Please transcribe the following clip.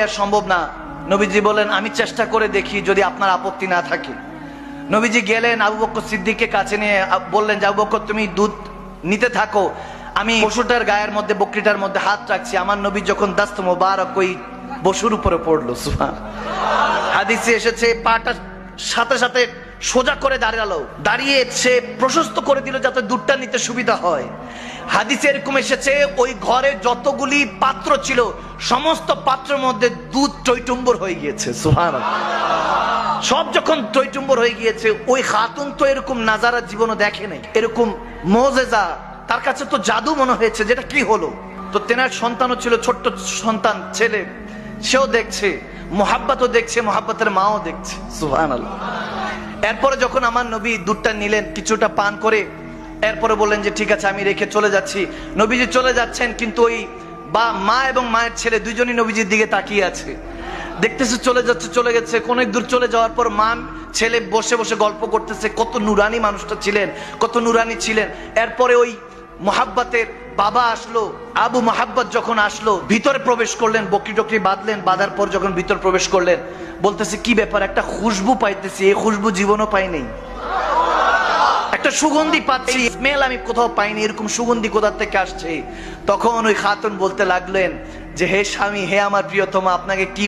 আর সম্ভব না। নবীজি বলেন আমি চেষ্টা করে দেখি যদি আপনার আপত্তি না থাকে। নবীজি গেলেন, আবু বকর সিদ্দিককে কাছে নিয়ে বললেন যে আবু বকর তুমি দুধ নিতে থাকো, আমি পশুটার গায়ের মধ্যে বকরিটার মধ্যে হাত রাখছি। আমার নবী যখন দাস্ত মোবারক ওই পশুর উপরে পড়লো, সুবহান, হাদিসে এসেছে পাটা সাথে সাথে সোজা করে দাঁড়ালো, দাঁড়িয়ে সে প্রশস্ত করে দিল যাতে দুধটা নিতে সুবিধা হয়। হাদিসে এরকম এসেছে ওই ঘরে যতগুলি পাত্র ছিল সমস্ত পাত্রের মধ্যে দুধ টইটুম্বর হয়ে গিয়েছে, সুবহানাল্লাহ। সব যখন টইটুম্বর হয়ে গিয়েছে, ওই খাতুন তো এরকম নাজারা জীবনও দেখে নাই, এরকম মুজিজা তার কাছে তো জাদু মনে হয়েছে, যেটা কি হলো। তো তেনার সন্তানও ছিল, ছোট্ট সন্তান ছেলে, সেও দেখছে, মোহাব্বতও দেখছে, মোহাব্বতের মাও দেখছে, সুবহানাল্লাহ। এরপরে যখন আমার নবী দুধটা নিলেন, কিছুটা পান করে এরপরে বললেন যে ঠিক আছে আমি রেখে চলে যাচ্ছি। নবীজি চলে যাচ্ছেন, কিন্তু ওই মা এবং মায়ের ছেলে দুইজনই নবীজির দিকে তাকিয়ে আছে, দেখতেছে চলে যাচ্ছে, চলে গেছে। অনেক দূর চলে যাওয়ার পর মা ছেলে বসে বসে গল্প করতেছে, কত নুরানি মানুষটা ছিলেন, কত নুরানি ছিলেন। এরপরে ওই মোহাব্বতের বাবা আসলো, আবু মোহাব্বত যখন আসলো, ভিতরে প্রবেশ করলেন, বকরি টকরি বাঁধলেন, বাঁধার পর যখন ভিতর প্রবেশ করলেন, বলতেছে কি ব্যাপার, একটা খুশবু পাইতেছি, এই খুশবু জীবনও পাই নাই, একটা সুগন্ধি পাচ্ছি, স্মেল আমি কোথাও পাইনি, এরকম সুগন্ধি কোথা থেকে আসছে। তখন ওই খাতুন বলতে লাগলেন যে হে স্বামী, হে আমার প্রিয়তমা, আপনাকে কি